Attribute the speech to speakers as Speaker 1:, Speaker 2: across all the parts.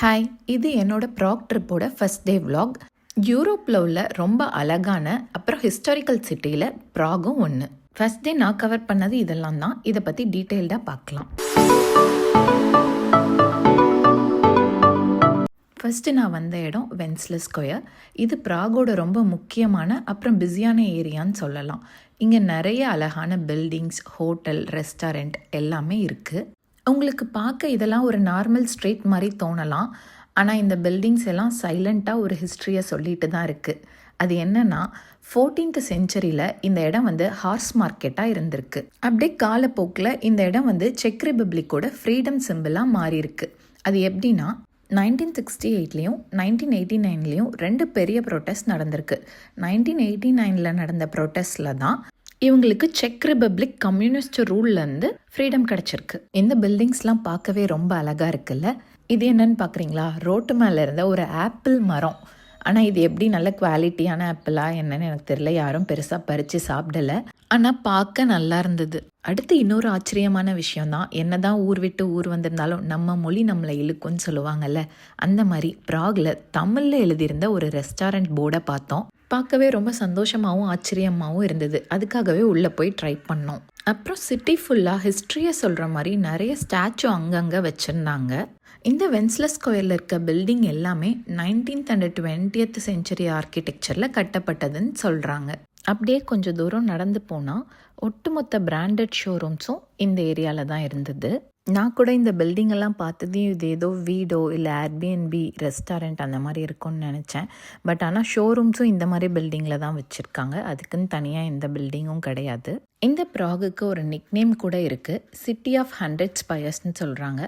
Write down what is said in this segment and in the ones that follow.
Speaker 1: Hi, இது என்னோட Prague ட்ரிப்போட first day vlog. யூரோப்பில் உள்ள ரொம்ப அழகான அப்புறம் ஹிஸ்டாரிக்கல் சிட்டியில் ப்ராகும் ஒன்று. ஃபர்ஸ்ட் டே நான் கவர் பண்ணது இதெல்லாம் தான். இதை பற்றி டீட்டெயில்டாக பார்க்கலாம். ஃபஸ்ட்டு நான் வந்த இடம் வென்ஸ்லஸ் ஸ்கொயர். இது ப்ராகோட ரொம்ப முக்கியமான அப்புறம் பிஸியான ஏரியான்னு சொல்லலாம். இங்கே நிறைய அழகான பில்டிங்ஸ், ஹோட்டல், ரெஸ்டாரண்ட் எல்லாமே இருக்குது. உங்களுக்கு பார்க்க இதெல்லாம் ஒரு நார்மல் ஸ்ட்ரீட் மாதிரி தோணலாம். ஆனால் இந்த பில்டிங்ஸ் எல்லாம் சைலண்ட்டாக ஒரு ஹிஸ்ட்ரியை சொல்லிட்டு தான் இருக்குது. அது என்னன்னா 14th செஞ்சுரியில் இந்த இடம் ஹார்ஸ் மார்க்கெட்டாக இருந்திருக்கு. அப்படியே காலப்போக்கில் இந்த இடம் செக் ரிபப்ளிக்கோட ஃப்ரீடம் சிம்பிளாக மாறியிருக்கு. அது எப்படின்னா 1968லேயும் 1989லேயும் 2 பெரிய ப்ரொட்டஸ்ட் நடந்திருக்கு. 1989 நடந்த ப்ரொட்டஸ்டில் தான் இவங்களுக்கு செக் ரிபப்ளிக் கம்யூனிஸ்ட் ரூல்லேருந்து ஃப்ரீடம் கிடச்சிருக்கு. இந்த பில்டிங்ஸ்லாம் பார்க்கவே ரொம்ப அழகாக இருக்குல்ல. இது என்னன்னு பார்க்குறீங்களா? ரோட்டு மேலே இருந்த ஒரு ஆப்பிள் மரம். ஆனால் இது எப்படி நல்ல குவாலிட்டியான ஆப்பிளா என்னன்னு எனக்கு தெரியல. யாரும் பெருசாக பறித்து சாப்பிடலை. ஆனால் பார்க்க நல்லா இருந்தது. அடுத்து இன்னொரு ஆச்சரியமான விஷயம்தான், என்னதான் ஊர் விட்டு ஊர் வந்திருந்தாலும் நம்ம மொழி நம்மளை இழுக்கும்னு சொல்லுவாங்கல்ல. அந்த மாதிரி ப்ராகில் தமிழில் எழுதியிருந்த ஒரு ரெஸ்டாரண்ட் போர்டை பார்த்தோம். பார்க்கவே ரொம்ப சந்தோஷமாகவும் ஆச்சரியமாகவும் இருந்தது. அதுக்காகவே உள்ளே போய் ட்ரை பண்ணோம். அப்புறம் சிட்டி ஃபுல்லாக ஹிஸ்ட்ரியை சொல்கிற மாதிரி நிறைய ஸ்டாச்சு அங்கங்கே வச்சுருந்தாங்க. இந்த வென்ஸ்லஸ் ஸ்கொயரில் இருக்க பில்டிங் எல்லாமே 19th and 20th செஞ்சுரி ஆர்கிடெக்சரில் கட்டப்பட்டதுன்னு சொல்கிறாங்க. அப்படியே கொஞ்சம் தூரம் நடந்து போனால் ஒட்டுமொத்த பிராண்டட் ஷோரூம்ஸும் இந்த ஏரியாவில் தான் இருந்தது. நான் கூட இந்த பில்டிங் எல்லாம் பார்த்ததையும் இது ஏதோ வீடோ இல்லை ஏர்பிஎன்பி ரெஸ்டாரண்ட் அந்த மாதிரி இருக்கும்னு நினச்சேன். பட் ஆனால் ஷோரூம்ஸும் இந்த மாதிரி பில்டிங்கில் தான் வச்சுருக்காங்க. அதுக்குன்னு தனியாக எந்த பில்டிங்கும் கிடையாது. இந்த ப்ராகுக்கு ஒரு நிக்நேம் கூட இருக்குது, சிட்டி ஆஃப் 100 ஸ்பயர்ஸ்ன்னு சொல்கிறாங்க.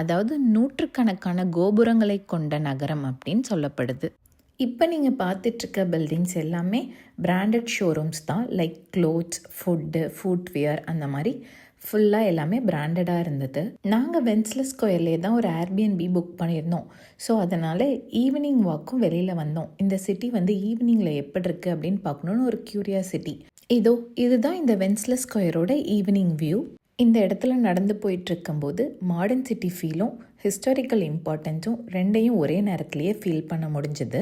Speaker 1: அதாவது நூற்றுக்கணக்கான கோபுரங்களை கொண்ட நகரம் அப்படின்னு சொல்லப்படுது. இப்போ நீங்கள் பார்த்துட்ருக்க பில்டிங்ஸ் எல்லாமே பிராண்டட் ஷோரூம்ஸ் தான். லைக் க்ளோத்ஸ், ஃபுட்வேர் அந்த மாதிரி ஃபுல்லாக எல்லாமே பிராண்டடாக இருந்தது. நாங்கள் வென்ஸ்லஸ் ஸ்கொயர்லேயே தான் ஒரு ஏர்பிஎன்பி புக் பண்ணியிருந்தோம். ஸோ அதனால் ஈவினிங் வாக்கும் வெளியில் வந்தோம். இந்த சிட்டி ஈவினிங்கில் எப்படி இருக்குது அப்படின்னு பார்க்கணுன்னு ஒரு க்யூரியாசிட்டி. இதுதான் இந்த வென்ஸ்லஸ் ஸ்கொயரோட ஈவினிங் வியூ. இந்த இடத்துல நடந்து போயிட்டுருக்கும்போது மாடர்ன் சிட்டி ஃபீலும் ஹிஸ்டாரிக்கல் இம்பார்ட்டன்ஸும் ரெண்டையும் ஒரே நேரத்துலையே ஃபீல் பண்ண முடிஞ்சுது.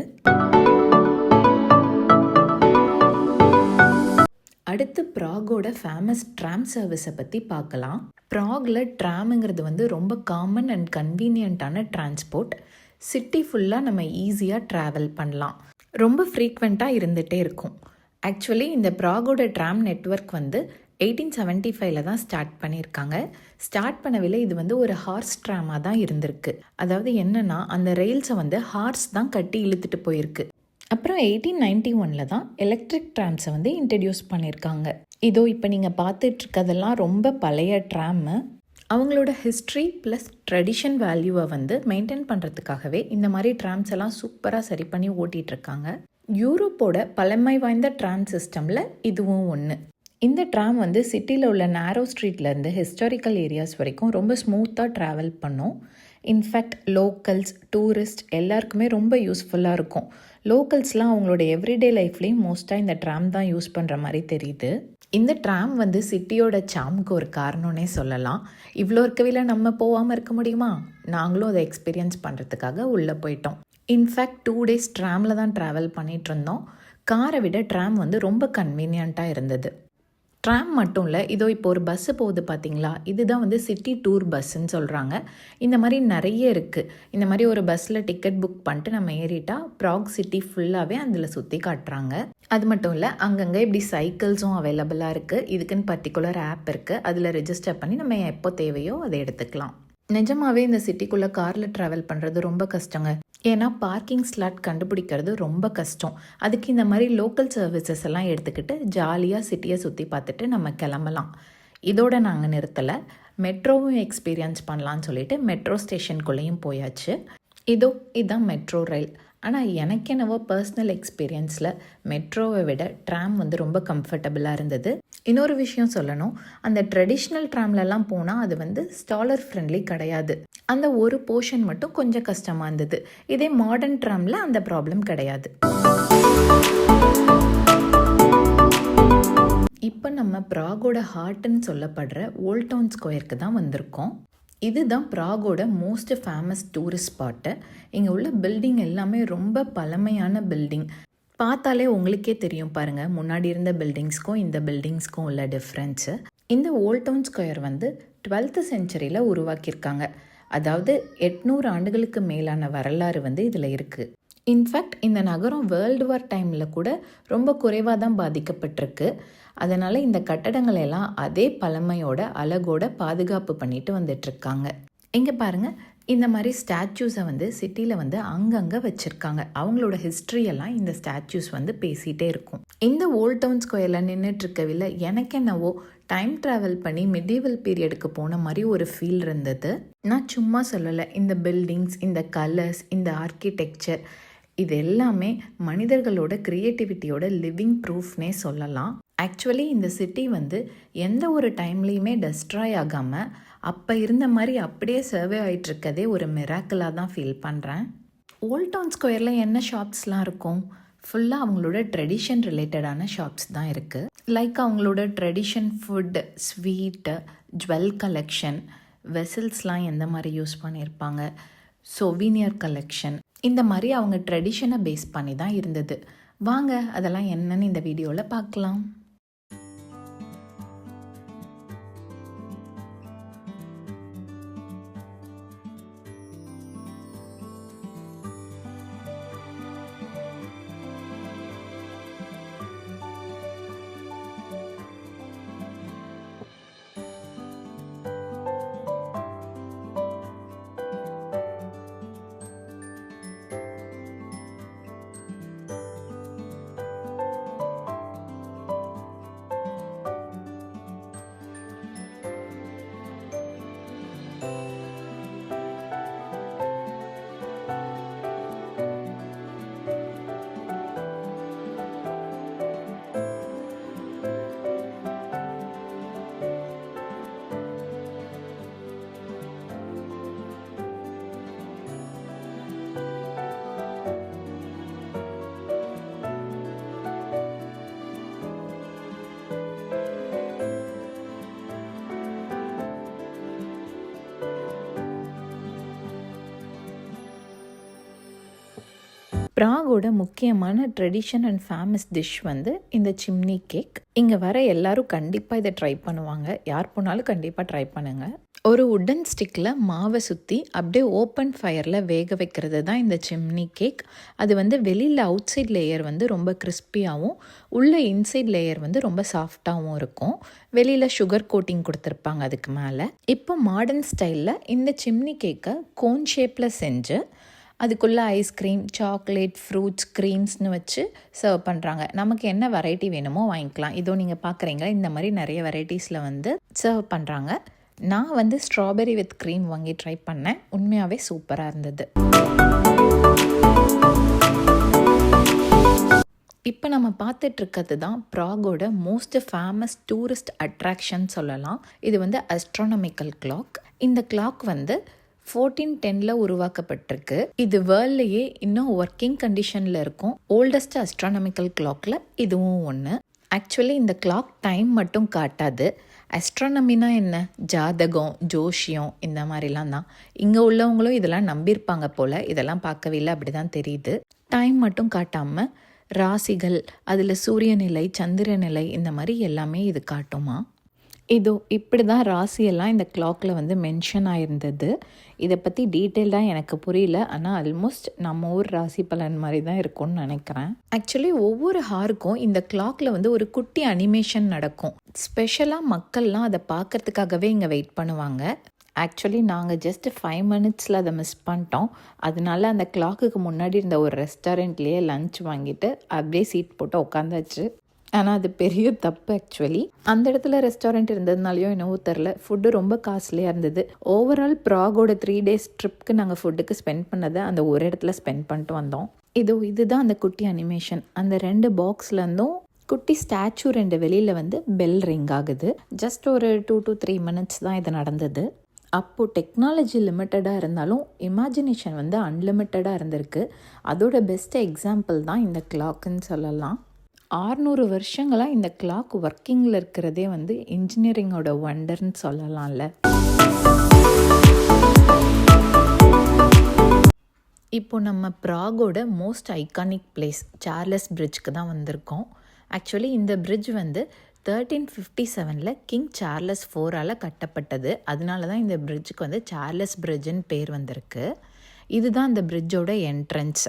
Speaker 1: அடுத்து ப்ராகோட ஃபேமஸ் ட்ராம் சர்வீஸை பற்றி பார்க்கலாம். ப்ராகில் ட்ராமுங்கிறது ரொம்ப காமன் அண்ட் கன்வீனியண்ட்டான டிரான்ஸ்போர்ட். சிட்டி ஃபுல்லாக நம்ம ஈஸியாக ட்ராவல் பண்ணலாம். ரொம்ப ஃப்ரீக்வெண்ட்டாக இருந்துகிட்டே இருக்கும். ஆக்சுவலி இந்த ப்ராகோட ட்ராம் நெட்வொர்க் 1875 தான் ஸ்டார்ட் பண்ணியிருக்காங்க. ஸ்டார்ட் பண்ணவில்லை. இது ஒரு ஹார்ஸ் ட்ராமாக தான் இருந்திருக்கு. அதாவது என்னென்னா அந்த ரெயில்ஸை ஹார்ஸ் தான் கட்டி இழுத்துட்டு போயிருக்கு. அப்புறம் 1891 தான் எலக்ட்ரிக் ட்ராம்ஸை இன்ட்ரடியூஸ் பண்ணியிருக்காங்க. இப்போ நீங்கள் பார்த்துட்ருக்கதெல்லாம் ரொம்ப பழைய ட்ராமு. அவங்களோட ஹிஸ்ட்ரி ப்ளஸ் ட்ரெடிஷன் வேல்யூவை மெயின்டைன் பண்ணுறதுக்காகவே இந்த மாதிரி ட்ராம்ஸ் எல்லாம் சூப்பராக சரி பண்ணி ஓட்டிகிட்ருக்காங்க. யூரோப்போட பழமை வாய்ந்த ட்ராம் சிஸ்டமில் இதுவும் ஒன்று. இந்த ட்ராம் சிட்டியில் உள்ள நேரோ ஸ்ட்ரீட்லேருந்து ஹிஸ்டாரிக்கல் ஏரியாஸ் வரைக்கும் ரொம்ப ஸ்மூத்தாக ட்ராவல் பண்ணும். இன்ஃபேக்ட் லோக்கல்ஸ், டூரிஸ்ட் எல்லாருக்குமே ரொம்ப யூஸ்ஃபுல்லாக இருக்கும். லோக்கல்ஸ்லாம் அவங்களோட எவ்ரிடே லைஃப்லேயும் மோஸ்ட்டாக இந்த ட்ராம் தான் யூஸ் பண்ணுற மாதிரி தெரியுது. இந்த ட்ராம் சிட்டியோட சாமுக்கு ஒரு காரணம்னே சொல்லலாம். இவ்வளோ இருக்கவில்லை நம்ம போகாமல் இருக்க முடியுமா? நாங்களும் அதை எக்ஸ்பீரியன்ஸ் பண்ணுறதுக்காக உள்ளே போயிட்டோம். இன்ஃபேக்ட் 2 days ட்ராமில் தான் ட்ராவல் பண்ணிகிட்டு இருந்தோம். காரை விட ட்ராம் ரொம்ப கன்வீனியண்ட்டாக இருந்தது. ட்ராம் மட்டும் இல்லை, இப்போ ஒரு பஸ்ஸு போகுது பார்த்தீங்களா, இதுதான் சிட்டி டூர் பஸ்ஸுன்னு சொல்கிறாங்க. இந்த மாதிரி நிறைய இருக்குது. இந்த மாதிரி ஒரு பஸ்ஸில் டிக்கெட் புக் பண்ணிட்டு நம்ம ஏறிட்டா ப்ராக் சிட்டி ஃபுல்லாகவே அதில் சுற்றி காட்டுறாங்க. அது மட்டும் இல்லை, அங்கங்கே இப்படி சைக்கிள்ஸும் அவைலபிளாக இருக்குது. இதுக்குன்னு பர்டிகுலர் ஆப் இருக்குது. அதில் ரெஜிஸ்டர் பண்ணி நம்ம எப்போ தேவையோ அதை எடுத்துக்கலாம். நிஜமாகவே இந்த சிட்டிக்குள்ளே காரில் ட்ராவல் பண்ணுறது ரொம்ப கஷ்டங்க. ஏன்னா பார்க்கிங் ஸ்லாட் கண்டுபிடிக்கிறது ரொம்ப கஷ்டம். அதுக்கு இந்த மாதிரி லோக்கல் சர்வீசஸ் எல்லாம் எடுத்துக்கிட்டு ஜாலியாக சிட்டியை சுற்றி பார்த்துட்டு நம்ம கிளம்பலாம். இதோட நாங்கள் நிறுத்தலை, மெட்ரோவும் எக்ஸ்பீரியன்ஸ் பண்ணலான்னு சொல்லிட்டு மெட்ரோ ஸ்டேஷனுக்குள்ளேயும் போயாச்சு. இதுதான் மெட்ரோ ரயில். ஆனால் எனக்கு என்னவோ பர்சனல் எக்ஸ்பீரியன்ஸில் மெட்ரோவை விட ட்ராம் ரொம்ப கம்ஃபர்டபுளாக இருந்தது. இன்னொரு விஷயம் சொல்லணும், அந்த ட்ரெடிஷ்னல் ட்ராம்லலாம் போனால் அது ஸ்டாலர் ஃப்ரெண்ட்லி கிடையாது. அந்த ஒரு போர்ஷன் மட்டும் கொஞ்சம் கஷ்டமாக இருந்தது. இதே மாடர்ன் ட்ராமில் அந்த ப்ராப்ளம் கிடையாது. இப்போ நம்ம ப்ராகோட ஹார்ட்னு சொல்லப்படுற ஓல்ட் டவுன் ஸ்கொயருக்கு தான் வந்திருக்கோம். இதுதான் ப்ராகோட மோஸ்ட் ஃபேமஸ் டூரிஸ்ட் ஸ்பாட்டு. இங்கே உள்ள பில்டிங் எல்லாமே ரொம்ப பழமையான பில்டிங். பார்த்தாலே உங்களுக்கே தெரியும் பாருங்கள், முன்னாடி இருந்த பில்டிங்ஸ்க்கும் இந்த பில்டிங்ஸ்க்கும் உள்ள டிஃப்ரென்ஸு. இந்த ஓல்ட் டவுன் ஸ்கொயர் வந்து 12th செஞ்சுரியில் உருவாக்கியிருக்காங்க. அதாவது 800 ஆண்டுகளுக்கு மேலான வரலாறு வந்து இதில் இருக்குது. இன்ஃபேக்ட் இந்த நகரம் வேர்ல்டு வார் டைமில் கூட ரொம்ப குறைவாக தான் பாதிக்கப்பட்டிருக்கு. அதனால் இந்த கட்டடங்கள் எல்லாம் அதே பழமையோட அழகோட பாதுகாப்பு பண்ணிட்டு வந்துட்டுருக்காங்க. இங்கே பாருங்கள், இந்த மாதிரி ஸ்டாச்சூஸை வந்து சிட்டியில் வந்து அங்கங்கே வச்சுருக்காங்க. அவங்களோட ஹிஸ்ட்ரியெல்லாம் இந்த ஸ்டாச்சூஸ் வந்து பேசிகிட்டே இருக்கும். இந்த ஓல்ட் டவுன் ஸ்கொயரில் நின்றுட்டுருக்கவில்லை எனக்கு என்னவோ டைம் ட்ராவல் பண்ணி மிடிவல் பீரியடுக்கு போன மாதிரி ஒரு ஃபீல் இருந்தது. நான் சும்மா சொல்லலை, இந்த பில்டிங்ஸ், இந்த கலர்ஸ், இந்த ஆர்கிடெக்சர் இது எல்லாமே மனிதர்களோட க்ரியேட்டிவிட்டியோட லிவிங் ப்ரூஃப்னே சொல்லலாம். ஆக்சுவலி இந்த சிட்டி வந்து எந்த ஒரு டைம்லேயுமே டெஸ்ட்ராய் ஆகாமல் அப்போ இருந்த மாதிரி அப்படியே சர்வே ஆகிட்டுருக்கதே ஒரு மிராக்கிளாக தான் ஃபீல் பண்ணுறேன். ஓல்ட் டவுன் ஸ்கொயரில் என்ன ஷாப்ஸ்லாம் இருக்கும்? ஃபுல்லாக அவங்களோட ட்ரெடிஷன் ரிலேட்டடான ஷாப்ஸ் தான் இருக்குது. லைக் அவங்களோட tradition food, sweet, jewel collection, வெசல்ஸ்லாம் எந்த மாதிரி யூஸ் பண்ணியிருப்பாங்க, சொவீனியர் கலெக்ஷன், இந்த மாதிரி அவங்க ட்ரெடிஷனை பேஸ் பண்ணி தான் இருந்தது. வாங்க அதெல்லாம் என்னன்னு இந்த வீடியோவில் பார்க்கலாம். ப்ராகோட முக்கியமான ட்ரெடிஷன் அண்ட் ஃபேமஸ் டிஷ் வந்து இந்த சிம்னி கேக். இங்கே வர எல்லாரும் கண்டிப்பாக இதை ட்ரை பண்ணுவாங்க. யார் போனாலும் கண்டிப்பாக ட்ரை பண்ணுங்கள். ஒரு உட்டன் ஸ்டிக்கில் மாவை சுற்றி அப்படியே ஓப்பன் ஃபயரில் வேக வைக்கிறது தான் இந்த சிம்னி கேக். அது வந்து வெளியில் அவுட் சைட் லேயர் வந்து ரொம்ப கிறிஸ்பியாகவும் உள்ள இன்சைட் லேயர் வந்து ரொம்ப சாஃப்டாகவும் இருக்கும். வெளியில் சுகர் கோட்டிங் கொடுத்துருப்பாங்க அதுக்கு மேலே. இப்போ மாடர்ன் ஸ்டைலில் இந்த சிம்னி கேக்கை கோன் ஷேப்பில் செஞ்சு அதுக்குள்ளே ஐஸ்கிரீம், சாக்லேட், ஃப்ரூட்ஸ், க்ரீம்ஸ்னு வச்சு சர்வ் பண்ணுறாங்க. நமக்கு என்ன வெரைட்டி வேணுமோ வாங்கிக்கலாம். இதோ நீங்கள் பார்க்குறீங்க, இந்த மாதிரி நிறைய வெரைட்டிஸில் வந்து சர்வ் பண்ணுறாங்க. நான் வந்து ஸ்ட்ராபெரி வித் க்ரீம் வாங்கி ட்ரை பண்ணேன். உண்மையாகவே சூப்பராக இருந்தது. இப்போ நம்ம பார்த்துட்ருக்கிறது தான் ப்ராகோட மோஸ்ட் ஃபேமஸ் டூரிஸ்ட் அட்ராக்ஷன் சொல்லலாம். இது வந்து அஸ்ட்ரானமிக்கல் கிளாக். இந்த கிளாக் வந்து 1410 உருவாக்கப்பட்டிருக்கு. இது வேர்ல்ட்லேயே இன்னும் ஒர்க்கிங் கண்டிஷனில் இருக்கும் ஓல்டஸ்ட் அஸ்ட்ரானமிக்கல் கிளாக்ல இதுவும் ஒன்று. ஆக்சுவலி இந்த கிளாக் டைம் மட்டும் காட்டாது. அஸ்ட்ரானமினா என்ன? ஜாதகம், ஜோஷியம் இந்த மாதிரிலாம் தான். இங்கே உள்ளவங்களும் இதெல்லாம் நம்பியிருப்பாங்க போல். இதெல்லாம் பார்க்கவே இல்லை, அப்படி தான் தெரியுது. டைம் மட்டும் காட்டாமல் ராசிகள், அதில் சூரிய நிலை, சந்திர நிலை இந்த மாதிரி எல்லாமே இது காட்டுமா. இதோ இப்படி தான் ராசியெல்லாம் இந்த கிளாக்கில் வந்து மென்ஷன் ஆயிருந்தது. இதை பற்றி டீட்டெயிலாக எனக்கு புரியல, ஆனால் ஆல்மோஸ்ட் நம்ம ஊர் ராசி பலன் மாதிரி தான் இருக்கும்னு நினைக்கிறேன். ஆக்சுவலி ஒவ்வொரு ஹாருக்கும் இந்த கிளாக்கில் வந்து ஒரு குட்டி அனிமேஷன் நடக்கும். ஸ்பெஷலாக மக்கள்லாம் அதை பார்க்கறதுக்காகவே இங்கே வெயிட் பண்ணுவாங்க. ஆக்சுவலி நாங்கள் ஜஸ்ட் 5 minutesல அதை மிஸ் பண்ணிட்டோம். அதனால அந்த கிளாக்குக்கு முன்னாடி இருந்த ஒரு ரெஸ்டாரண்ட்லேயே லன்ச் வாங்கிட்டு அப்படியே சீட் போட்டு உட்காந்தாச்சு. ஆனால் அது பெரிய தப்பு. ஆக்சுவலி அந்த இடத்துல ரெஸ்டாரண்ட் இருந்ததுனாலையோ என்னவோ தெரில, ஃபுட்டு ரொம்ப காஸ்ட்லியாக இருந்தது. ஓவரால் ப்ராகோட 3 days ட்ரிப்க்கு நாங்கள் ஃபுட்டுக்கு ஸ்பெண்ட் பண்ணதை அந்த ஒரு இடத்துல ஸ்பெண்ட் பண்ணிட்டு வந்தோம். இதுதான் அந்த குட்டி அனிமேஷன். அந்த 2 பாக்ஸ்லேருந்தும் குட்டி ஸ்டாச்சு 2 வெளியில் வந்து பெல் ரிங் ஆகுது. ஜஸ்ட் ஒரு 2 to 3 minutes தான் இது நடந்தது. அப்போது டெக்னாலஜி லிமிட்டடாக இருந்தாலும் இமேஜினேஷன் வந்து அன்லிமிட்டடாக இருந்திருக்கு. அதோட பெஸ்ட் எக்ஸாம்பிள் தான் இந்த கிளாக்குன்னு சொல்லலாம். 600 வருஷங்களாக இந்த கிளாக் ஒர்க்கிங்கில் இருக்கிறதே வந்து இன்ஜினியரிங்கோட ஒண்டர்னு சொல்லலாம்ல. இப்போ நம்ம ப்ராகோட மோஸ்ட் ஐகானிக் பிளேஸ் சார்லஸ் பிரிட்ஜ்க்கு தான் வந்திருக்கோம். ஆக்சுவலி இந்த பிரிட்ஜ் வந்து 1357 கிங் சார்லஸ் 4ஆல் கட்டப்பட்டது. அதனால தான் இந்த பிரிட்ஜுக்கு வந்து சார்லஸ் பிரிட்ஜுன்னு பேர் வந்திருக்கு. இதுதான் இந்த பிரிட்ஜோட என்ட்ரன்ஸ்.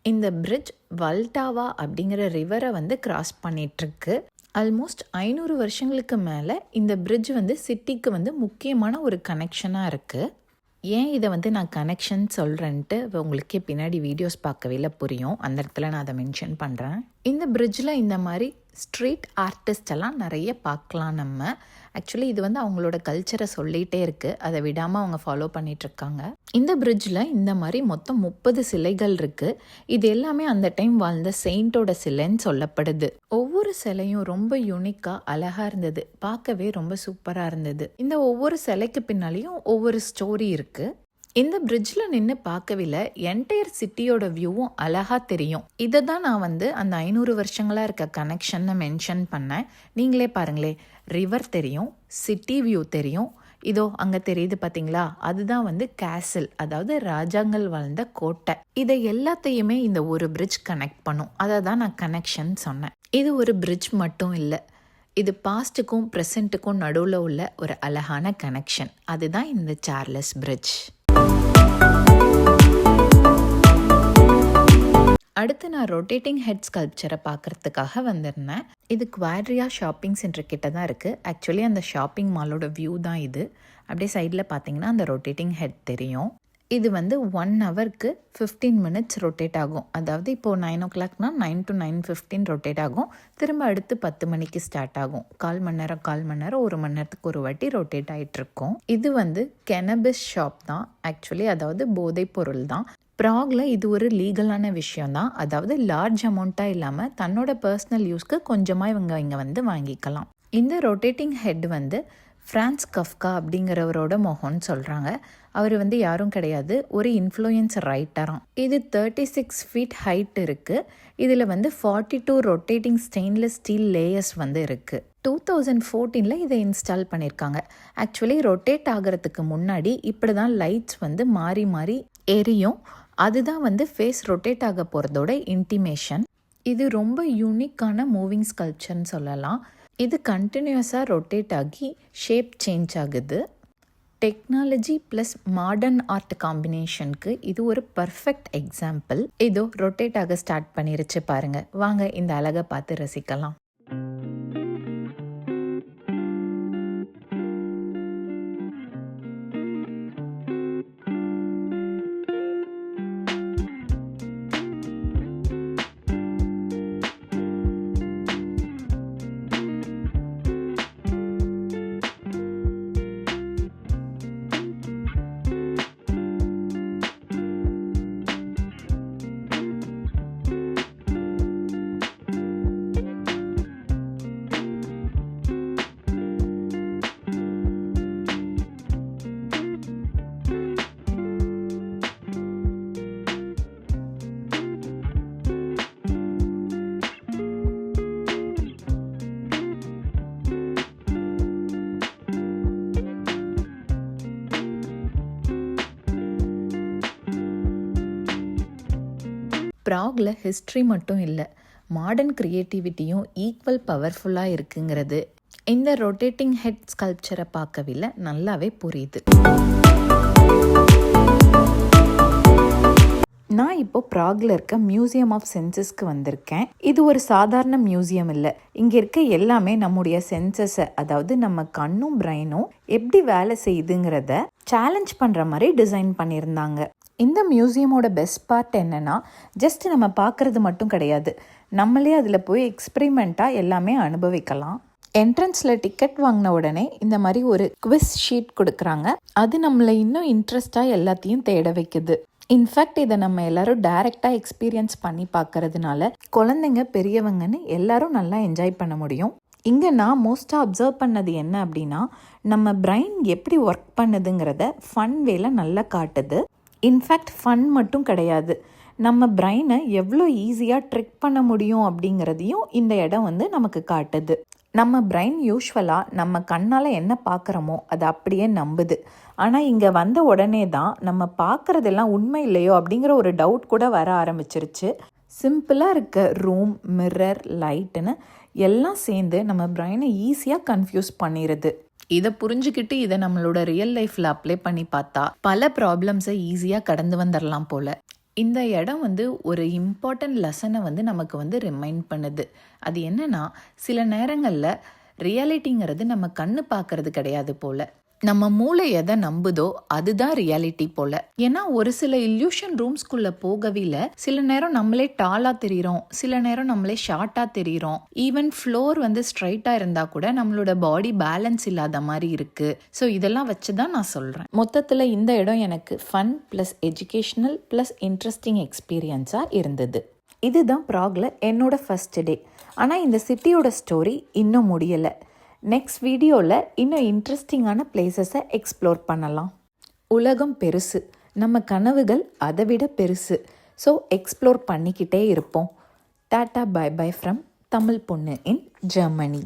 Speaker 1: இந்த பிரிட்ஜ் வல்டாவா அப்படிங்கிற ரிவரை வந்து கிராஸ் பண்ணிகிட்ருக்கு. ஆல்மோஸ்ட் 500 வருஷங்களுக்கு மேலே இந்த பிரிட்ஜ் வந்து சிட்டிக்கு வந்து முக்கியமான ஒரு கனெக்ஷனாக இருக்குது. ஏன் இதை வந்து நான் கனெக்ஷன் சொல்கிறேன்ட்டு உங்களுக்கே பின்னாடி வீடியோஸ் பார்க்கவே புரியும். அந்த இடத்துல நான் அதை மென்ஷன் பண்ணுறேன். இந்த பிரிட்ஜில் இந்த மாதிரி ஸ்ட்ரீட் ஆர்டிஸ்ட் எல்லாம் நிறைய பார்க்கலாம் நம்ம. ஆக்சுவலி இது வந்து அவங்களோட கல்ச்சரை சொல்லிகிட்டே இருக்குது. அதை விடாமல் அவங்க ஃபாலோ பண்ணிகிட்ருக்காங்க. இந்த பிரிட்ஜில் இந்த மாதிரி மொத்தம் 30 சிலைகள் இருக்குது. இது எல்லாமே அந்த டைம் வாழ்ந்த செயின்ட்டோட சிலைன்னு சொல்லப்படுது. ஒவ்வொரு சிலையும் ரொம்ப யூனிக்காக அழகாக இருந்தது. பார்க்கவே ரொம்ப சூப்பராக இருந்தது. இந்த ஒவ்வொரு சிலைக்கு பின்னாலேயும் ஒவ்வொரு ஸ்டோரி இருக்குது. இந்த பிரிட்ஜில் நின்று பார்க்கவில்லை என்டையர் சிட்டியோட வியூவும் அழகாக தெரியும். இதை தான் நான் வந்து அந்த 500 வருஷங்களாக இருக்க கனெக்ஷன்னு மென்ஷன் பண்ணேன். நீங்களே பாருங்களே, ரிவர் தெரியும், சிட்டி வியூ தெரியும். இதோ அங்கே தெரியுது பார்த்தீங்களா, அதுதான் வந்து கேசல், அதாவது ராஜாங்கள் வாழ்ந்த கோட்டை. இதை எல்லாத்தையுமே இந்த ஒரு பிரிட்ஜ் கனெக்ட் பண்ணும். அதை தான் நான் கனெக்ஷன் சொன்னேன். இது ஒரு பிரிட்ஜ் மட்டும் இல்லை, இது பாஸ்ட்டுக்கும் ப்ரெசண்ட்டுக்கும் நடுவில் உள்ள ஒரு அழகான கனெக்ஷன். அதுதான் இந்த சார்லஸ் பிரிட்ஜ். அடுத்து நான் ரொட்டேட்டிங் ஹெட் ஸ்கல்ப்சரை பார்க்குறதுக்காக வந்திருந்தேன். இது குவாட்ரியா ஷாப்பிங் சென்டர் கிட்ட தான் இருக்குது. ஆக்சுவலி அந்த ஷாப்பிங் மாலோட வியூ தான் இது. அப்படியே சைடில் பார்த்தீங்கன்னா அந்த ரொட்டேட்டிங் ஹெட் தெரியும். இது வந்து 1 ஹவருக்கு 15 மினிட்ஸ் ரொட்டேட் ஆகும். அதாவது இப்போது 9 o'clockனா 9 to 9:15 ரொட்டேட் ஆகும். திரும்ப அடுத்து 10 மணிக்கு ஸ்டார்ட் ஆகும். 1/4 மணி நேரம் 1 மணி நேரத்துக்கு ஒரு வாட்டி ரொட்டேட் ஆகிட்டுருக்கும். இது வந்து கெனபிஸ் ஷாப் தான் ஆக்சுவலி, அதாவது போதைப் பொருள் தான். ப்ராகில் இது ஒரு லீகலான விஷயம்தான். அதாவது லார்ஜ் அமௌண்ட்டாக இல்லாமல் தன்னோட பர்சனல் யூஸ்க்கு கொஞ்சமாக இங்கே வந்து வாங்கிக்கலாம். இந்த ரொட்டேட்டிங் ஹெட் வந்து ஃப்ரான்ஸ் கஃப்கா அப்படிங்கிறவரோட மொகம்னு சொல்கிறாங்க. அவர் வந்து யாரும் கிடையாது, ஒரு இன்ஃப்ளூயன்ஸ் ரைட்டராம். இது 36 feet ஹைட் இருக்குது. இதில் வந்து 42 ரொட்டேட்டிங் ஸ்டெயின்லெஸ் ஸ்டீல் லேயர்ஸ் வந்து இருக்குது. 2014 இதை இன்ஸ்டால் பண்ணியிருக்காங்க. ஆக்சுவலி ரொட்டேட் ஆகிறதுக்கு முன்னாடி இப்படி தான் லைட்ஸ் வந்து மாறி மாறி எரியும். அதுதான் வந்து ஃபேஸ் ரொட்டேட் ஆக போகிறதோட இன்டிமேஷன். இது ரொம்ப யூனிக்கான மூவிங் ஸ்கல்ப்சர்னு சொல்லலாம். இது கண்டினியூஸாக ரொட்டேட் ஆகி ஷேப் சேஞ்ச் ஆகுது. டெக்னாலஜி ப்ளஸ் மாடர்ன் ஆர்ட் காம்பினேஷனுக்கு இது ஒரு பர்ஃபெக்ட் எக்ஸாம்பிள். இதோ ரொட்டேட் ஆக ஸ்டார்ட் பண்ணிருச்சு பாருங்க. வாங்க இந்த அழகை பார்த்து ரசிக்கலாம். ப்ராகில் ஹிஸ்ட்ரி மட்டும் இல்லை, மாடர்ன் க்ரியேட்டிவிட்டியும் ஈக்குவல் பவர்ஃபுல்லாக இருக்குங்கிறது இந்த ரொட்டேட்டிங் ஹெட் ஸ்கல்ப்சரை பார்க்கவில்லை நல்லாவே புரியுது. நான் இப்போ ப்ராகில் இருக்க மியூசியம் ஆஃப் சென்சஸ்க்கு வந்திருக்கேன். இது ஒரு சாதாரண மியூசியம் இல்லை. இங்கே இருக்க எல்லாமே நம்முடைய சென்சஸை, அதாவது நம்ம கண்ணும் பிரெயினும் எப்படி வேலை செய்யுதுங்கிறத சேலஞ்ச் பண்ணுற மாதிரி டிசைன் பண்ணியிருந்தாங்க. இந்த மியூசியமோட பெஸ்ட் பார்ட் என்னென்னா, ஜஸ்ட் நம்ம பார்க்குறது மட்டும் கிடையாது, நம்மளே அதில் போய் எக்ஸ்பெரிமெண்ட்டாக எல்லாமே அனுபவிக்கலாம். என்ட்ரன்ஸில் டிக்கெட் வாங்கின உடனே இந்த மாதிரி ஒரு குவிஸ் ஷீட் கொடுக்குறாங்க. அது நம்மளை இன்னும் இன்ட்ரெஸ்டாக எல்லாத்தையும் தேட வைக்குது. இன்ஃபேக்ட் இதை நம்ம எல்லாரும் டைரெக்டாக எக்ஸ்பீரியன்ஸ் பண்ணி பார்க்கறதுனால குழந்தைங்க பெரியவங்கன்னு எல்லாரும் நல்லா என்ஜாய் பண்ண முடியும். இங்கே நான் மோஸ்ட்டாக அப்சர்வ் பண்ணது என்ன அப்படின்னா, நம்ம பிரெயின் எப்படி ஒர்க் பண்ணுதுங்கிறத ஃபன் வேல நல்லா காட்டுது. இன்ஃபேக்ட் ஃபன் மட்டும் கிடையாது, நம்ம பிரெயினை எவ்வளோ ஈஸியாக ட்ரிக் பண்ண முடியும் அப்படிங்கிறதையும் இந்த இடம் வந்து நமக்கு காட்டுது. நம்ம பிரெயின் யூஸ்வலாக நம்ம கண்ணால் என்ன பார்க்குறோமோ அதை அப்படியே நம்புது. ஆனால் இங்கே வந்த உடனே தான் நம்ம பார்க்குறதெல்லாம் உண்மை இல்லையோ அப்படிங்கிற ஒரு டவுட் கூட வர ஆரம்பிச்சிருச்சு. சிம்பிளாக இருக்க ரூம், மிரர், லைட்டுன்னு எல்லாம் சேர்ந்து நம்ம பிரெயினை ஈஸியாக கன்ஃபியூஸ் பண்ணிடுது. இதை புரிஞ்சுக்கிட்டு இதை நம்மளோட ரியல் லைஃப்பில் அப்ளை பண்ணி பார்த்தா பல ப்ராப்ளம்ஸை ஈஸியாக கடந்து வந்துடலாம் போல். இந்த இடம் ஒரு இம்பார்ட்டன்ட் லெசனை நமக்கு ரிமைண்ட் பண்ணுது. அது என்னன்னா, சில நேரங்களில் ரியாலிட்டிங்கிறது நம்ம கண்ணு பார்க்கறது கிடையாது போல். நம்ம மூளை எதை நம்புதோ அதுதான் ரியாலிட்டி போல. ஏன்னா ஒரு சில இல்யூஷன் ரூம்ஸ்குள்ள போகவில்லை, சில நேரம் நம்மளே டாலா தெரியிறோம், சில நேரம் நம்மளே ஷார்ட்டா தெரியிறோம். ஈவன் ஃப்ளோர் ஸ்ட்ரைட்டா இருந்தா கூட நம்மளோட பாடி பேலன்ஸ் இல்லாத மாதிரி இருக்கு. ஸோ இதெல்லாம் வச்சுதான் நான் சொல்றேன். மொத்தத்தில் இந்த இடம் எனக்கு fun plus educational plus interesting எக்ஸ்பீரியன்ஸா இருந்தது. இதுதான் ப்ராக்ல என்னோட ஃபர்ஸ்ட் டே. ஆனால் இந்த சிட்டியோட ஸ்டோரி இன்னும் முடியலை. நெக்ஸ்ட் வீடியோவில் இன்னும் இன்ட்ரெஸ்டிங்கான பிளேசஸை எக்ஸ்ப்ளோர் பண்ணலாம். உலகம் பெருசு, நம்ம கனவுகள் அதை விட பெருசு. ஸோ எக்ஸ்ப்ளோர் பண்ணிக்கிட்டே இருப்போம். Tata bye bye from Tamil பொண்ணு இன் ஜெர்மனி.